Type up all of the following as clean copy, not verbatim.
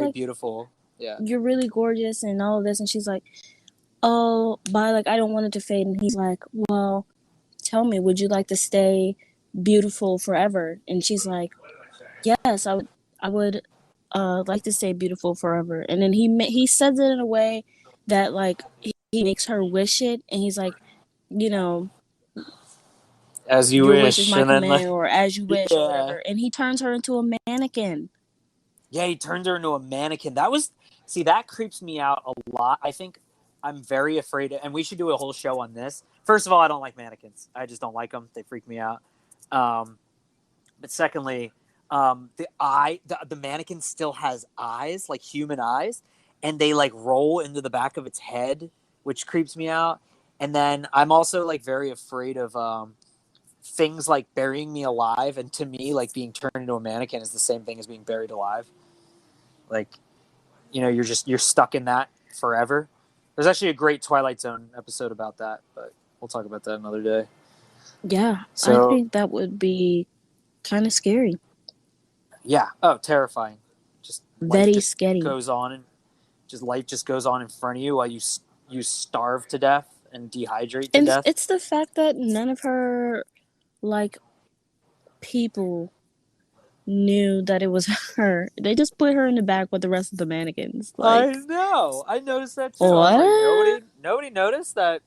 like, beautiful. Yeah. you're really gorgeous and all of this. And she's like, oh, but like, I don't want it to fade. And he's like, well, tell me, would you like to stay beautiful forever? And she's like, yes, I would like to stay beautiful forever. And then he says it in a way that like he makes her wish it, and he's like, you know, As you your wish is wish, my and then command, or as you wish, or yeah, whatever. And he turns her into a mannequin. yeah, he turns her into a mannequin. That creeps me out a lot. I think I'm very afraid, and we should do a whole show on this. First of all, I don't like mannequins. I just don't like them. They freak me out. Um, but secondly, the mannequin still has eyes, like human eyes, and they like roll into the back of its head, which creeps me out. And then I'm also like very afraid of things like burying me alive. And to me, like being turned into a mannequin is the same thing as being buried alive. Like, you're stuck in that forever. There's actually a great Twilight Zone episode about that, but we'll talk about that another day. Yeah, I So think that would be kind of scary. yeah, oh, terrifying. Just life Very just scary. goes on, and just life just goes on in front of you while you starve to death and dehydrate to And death. it's the fact that none of her like people knew that it was her. They just put her in the back with the rest of the mannequins. I Like, know. I noticed that too. I was like, what? nobody noticed that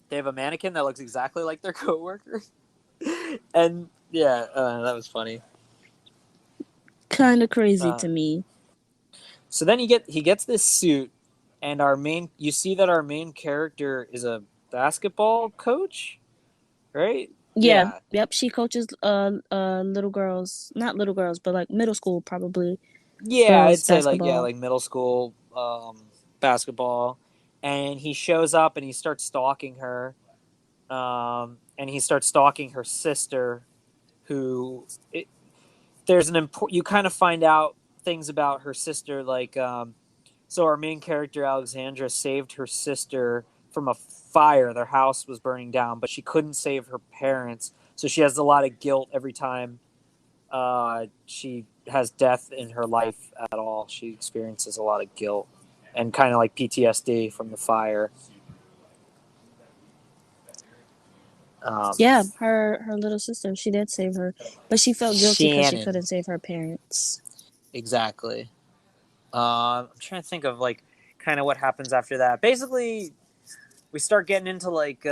they have a mannequin that looks exactly like their coworker. And yeah, that was funny. Kind of crazy Uh, to me. so then he gets this suit, and you see that our main character is a basketball coach, right? Yeah, Yeah, yep. She coaches little girls, not little girls, but like middle school probably yeah, girls I'd say like basketball. like middle school basketball, and he shows up and he starts stalking her, and he starts stalking her sister, who there's an important. You kind of find out things about her sister, like so our main character Alexandra saved her sister from a fire. Their house was burning down, but she couldn't save her parents, so she has a lot of guilt every time she has death in her life at all. She experiences a lot of guilt and kind of like PTSD from the fire. Um, Yeah, her little sister, she did save her, but she felt guilty because she Shannon, couldn't save her parents. exactly. I'm trying to think of like kind of what happens after that. Basically, we start getting into like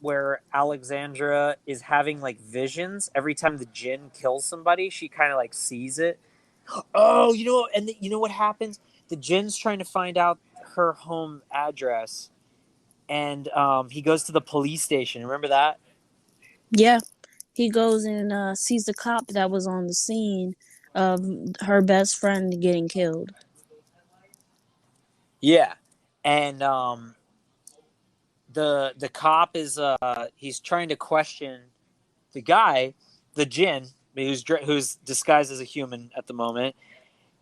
where Alexandra is having like visions every time the djinn kills somebody. She kind of like sees it. Oh, you know what happens? The djinn's trying to find out her home address, and he goes to the police station. Remember that? Yeah, he goes and sees the cop that was on the scene of her best friend getting killed. Yeah, and the cop is he's trying to question the guy, the djinn, who's disguised as a human at the moment,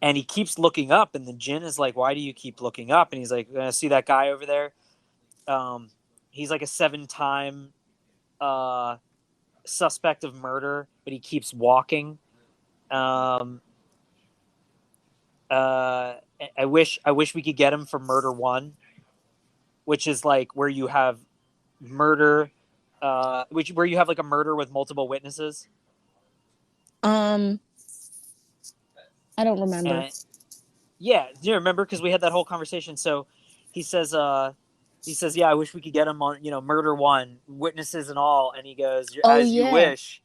and he keeps looking up, and the djinn is like, "Why do you keep looking up?" And he's like, "See that guy over there? Um, he's like a 7-time uh, suspect of murder, but he keeps walking. Um, uh, I wish we could get him for murder one, which is like where you have murder, where you have like a murder with multiple witnesses. Um, I don't remember. And yeah, do you remember? Because we had that whole conversation. So he says, yeah, I wish we could get him on, murder one, witnesses and all. And he goes, Oh as you yeah, wish.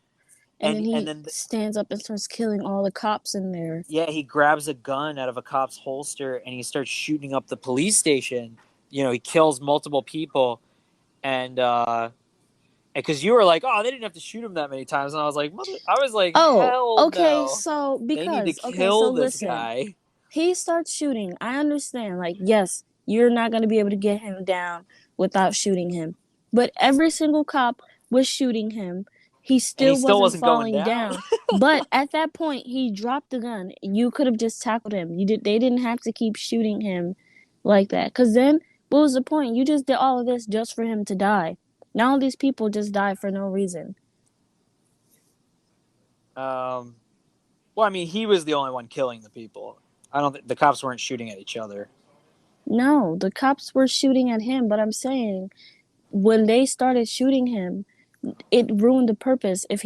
and then And he then stands up and starts killing all the cops in there. yeah, he grabs a gun out of a cop's holster and he starts shooting up the police station. He kills multiple people, and because you were like, oh, they didn't have to shoot him that many times, and I was like, Oh, hell okay, no, so they need to because okay, so kill this listen. guy. He starts shooting. I understand, like, yes, you're not going to be able to get him down without shooting him. But every single cop was shooting him. He And he still still wasn't wasn't going falling down. down. But at that point, he dropped the gun. You could have just tackled him. They didn't have to keep shooting him like that. Cuz then what was the point? You just did all of this just for him to die. Now all these people just die for no reason. Well, I mean, he was the only one killing the people. I don't think the cops weren't shooting at each other. No, the cops were shooting at him, but I'm saying when they started shooting him, it ruined the purpose. If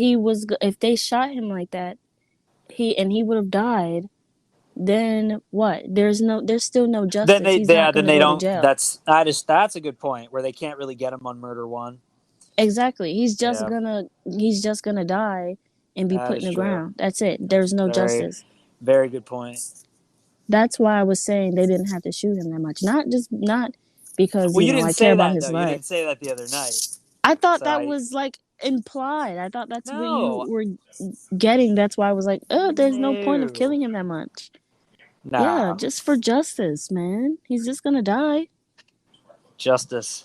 they shot him like that, he would have died. Then what? There's still no Then justice. they He's yeah, not then gonna they go to don't. jail. That's a good point where they can't really get him on murder one. Exactly. Yeah, He's just gonna die and be that put in is the true. ground. That's it. That's There's no very, justice. very good point. That's why I was saying they didn't have to shoot him that much. Not because, Well, you I didn't care say about that though. his You life. didn't say that the other night. I thought So that I was like implied. I thought that's what you no, were getting. That's why I was like, oh, there's no point of no, killing him that much. Yeah, nah. just for justice, man. He's just gonna die. Justice,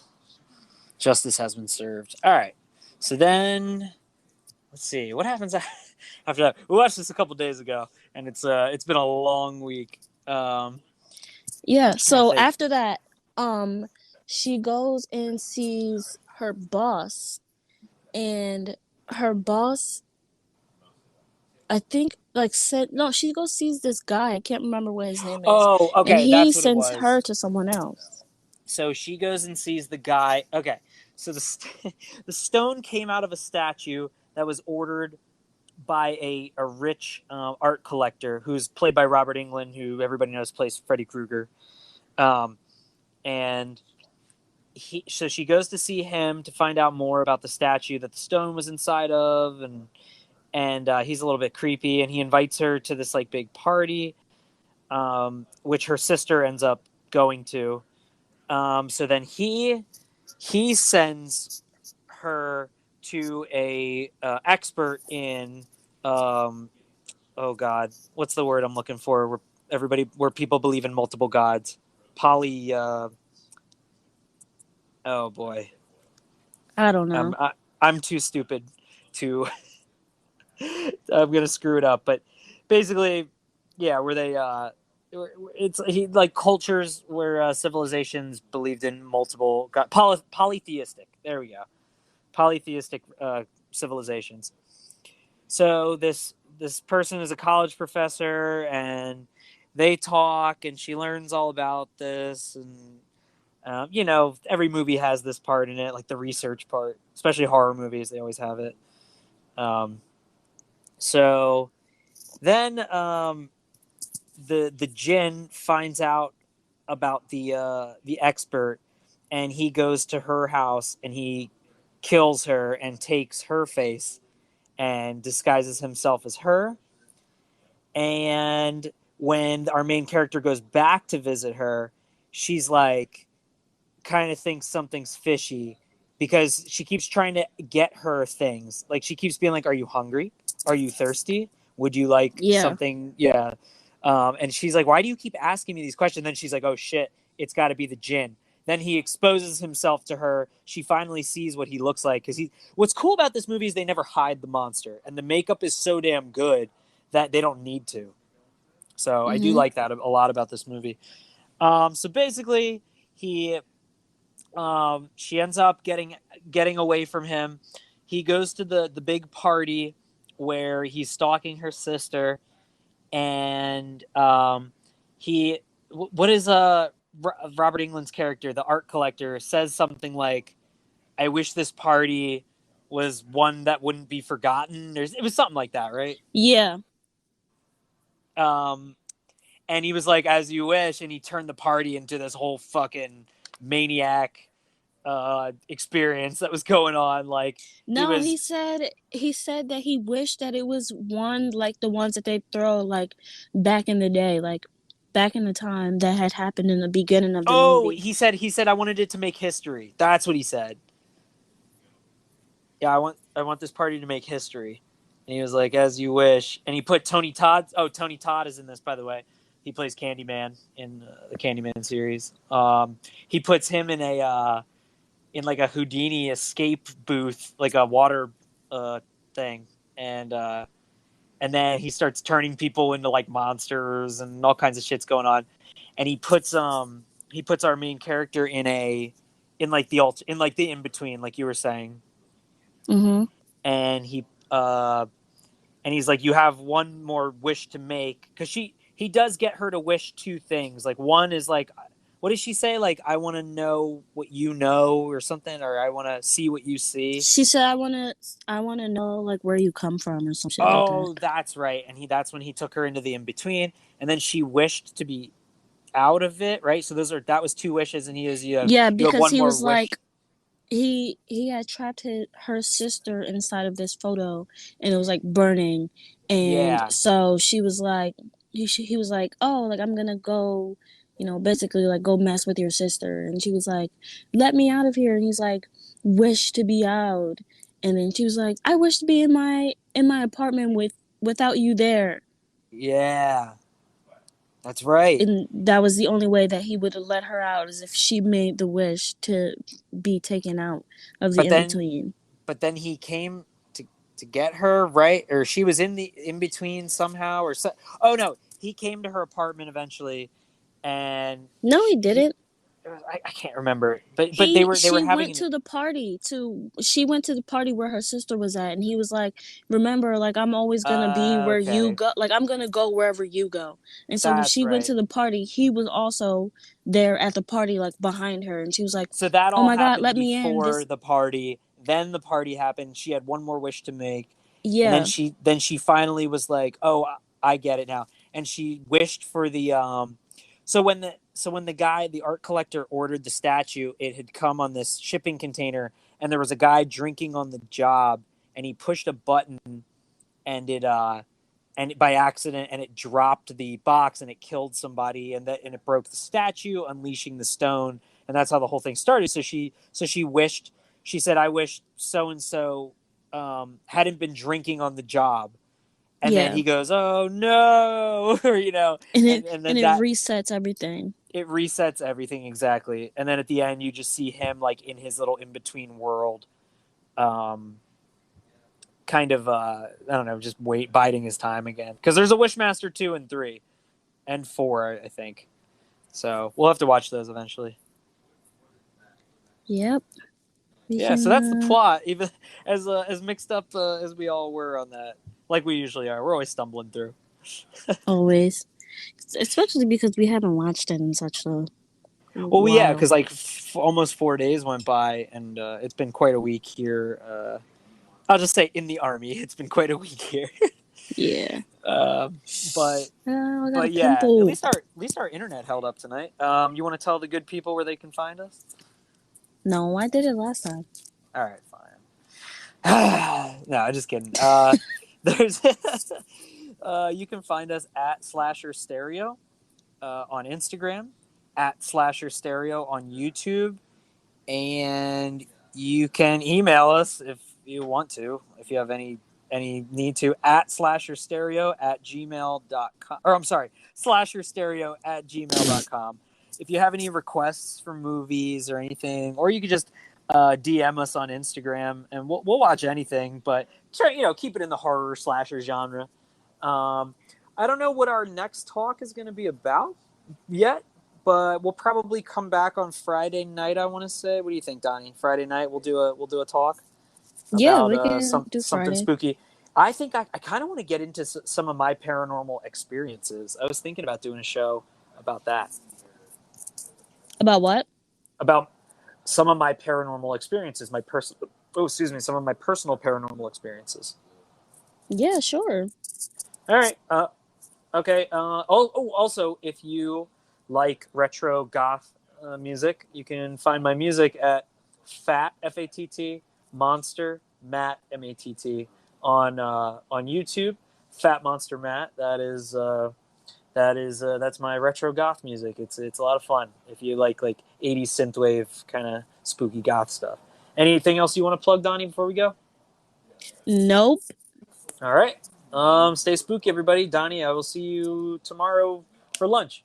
justice has been served. All right. So then let's see what happens after that. We watched this a couple days ago, and it's been a long week. Yeah, I'm trying to so think. after that, um, she goes and sees her boss, and her boss, I think, like said, no, she goes sees this guy. I can't remember what his name is, Oh, and okay, he that's what it sends her was. to someone else. So she goes and sees the guy. Okay, so the stone came out of a statue that was ordered by a rich art collector who's played by Robert Englund, who everybody knows plays Freddy Krueger. Um, and so she goes to see him to find out more about the statue that the stone was inside of, and he's a little bit creepy, and he invites her to this like big party, which her sister ends up going to. So then he sends her to a expert in um, oh god, what's the word I'm looking for? Where people believe in multiple gods. Poly. Oh boy, I don't I'm know. I, I'm too stupid to. I'm gonna screw it up, but basically, yeah, where they it's like cultures where civilizations believed in multiple polytheistic. There we go, polytheistic civilizations. So this person is a college professor, and they talk, and she learns all about this, and every movie has this part in it, like the research part, especially horror movies. They always have it. Um, so then the Jin finds out about the expert, and he goes to her house and he kills her and takes her face and disguises himself as her. And when our main character goes back to visit her, she's like, kind of thinks something's fishy because she keeps trying to get her things. Like she keeps being like, "Are you hungry? Are you thirsty? Would you like Yeah. something?" Yeah. And she's like, "Why do you keep asking me these questions?" Then she's like, "Oh shit, it's got to be the Jinn." Then he exposes himself to her. She finally sees what he looks like because he. What's cool about this movie is they never hide the monster, and the makeup is so damn good that they don't need to. So I do Mhm. like that a lot about this movie. So basically, he she ends up getting away from him. He goes to the big party where he's stalking her sister, and he what is Robert Englund's character, the art collector, says something like, "I wish this party was one that wouldn't be forgotten." It was something like that, right? Yeah. Um, and he was like, "As you wish," and he turned the party into this whole fucking maniac experience that was going on. Like he No, was, he said that he wished that it was one like the ones that they throw like back in the day, like back in the time that had happened in the beginning of the oh, movie. he said I wanted it to make history. That's what he said. Yeah, I want this party to make history. And he was like, as you wish. And he put Tony Todd. Oh, Tony Todd is in this, by the way. He plays Candyman in the Candyman series. He puts him in like a Houdini escape booth, like a water thing, and then he starts turning people into like monsters and all kinds of shit's going on. And he puts our main character in like the in between, like you were saying. Mhm. And he and he's like, you have one more wish to make, because he does get her to wish two things. Like one is like, what does she say? Like, I want to know what you know or something, or I want to see what you see. She said, I wanna know like where you come from or some shit like that. Oh, that's right. And that's when he took her into the in between, and then she wished to be out of it, right? So that was two wishes, and Yeah, you have because one he more was wish. like, he had trapped her sister inside of this photo, and it was like burning, and Yeah, so she was like, he was like, oh, like I'm gonna go, basically like go mess with your sister, and she was like, let me out of here, and he's like, wish to be out, and then she was like, I wish to be in my apartment without you there, yeah, that's right. and that was the only way that he would have let her out is if she made the wish to be taken out of the But in then between. he came to get her, right? Or she was in the in between somehow, or so. Oh no, he came to her apartment eventually, and No, he didn't. I can't remember, but He they were she having went an to the party to she went to the party where her sister was at, and he was like, remember, like I'm always gonna be where you okay, go, like I'm gonna go wherever you go. And so when that's she went right. to the party, he was also there at the party, like behind her, and she was like, So that oh all my god, happened let me in. before This the party. Then the party happened. She had one more wish to make, and Yeah, then she finally was like, "Oh, I get it now." And she wished for the So when the guy, the art collector, ordered the statue, it had come on this shipping container, and there was a guy drinking on the job, and he pushed a button, and it by accident, and it dropped the box, and it killed somebody, and it broke the statue, unleashing the stone, and that's how the whole thing started. So she wished. She said, "I wish so and so hadn't been drinking on the job." And then yeah, he goes, "Oh no," or and it and and then it that resets everything. it resets everything exactly. And then at the end, you just see him like in his little in between world, um, kind of I don't know, just biding his time again, because there's a Wishmaster 2 and 3 and 4, I think. So we'll have to watch those eventually. Yep, we Yeah, so can that's the plot. Even as mixed up as we all were on that, like we usually are, we're always stumbling through. always, especially because we haven't watched it in such a Well, yeah, while. because like almost 4 days went by, and it's been quite a week here. I'll just say in the army, it's been quite a week here. Yeah. uh, but I got a but yeah, at pimple. least our internet held up tonight. You want to tell the good people where they can find us? No, I did it last time. All right, fine. No, I'm just kidding. There's you can find us at Slasher Stereo on Instagram, at Slasher Stereo on YouTube, and you can email us if you want to, if you have any need to, at slasherstereo@gmail.com, or I'm sorry, slasherstereo@gmail.com. If you have any requests for movies or anything, or you could just DM us on Instagram, and we'll watch anything, but try, keep it in the horror slasher genre. um, I don't know what our next talk is going to be about yet, but we'll probably come back on Friday night. I want to say, what do you think, Donnie? Friday night we'll do a talk Yeah, about we can do something Friday. spooky. I think I kind of want to get into some of my paranormal experiences. I was thinking about doing a show about that, About what? about some of my paranormal experiences, my personal. Oh, excuse me, some of my personal paranormal experiences. Yeah, sure. All right. Okay. Also, if you like retro goth music, you can find my music at Fatt Monster Matt Matt on YouTube. Fat Monster Matt. That's my retro goth music. It's a lot of fun if you like 80s synthwave kind of spooky goth stuff. Anything else you want to plug, Donnie, before we go? Nope. All right. Stay spooky, everybody. Donnie, I will see you tomorrow for lunch.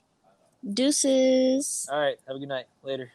Deuces. All right. Have a good night. Later.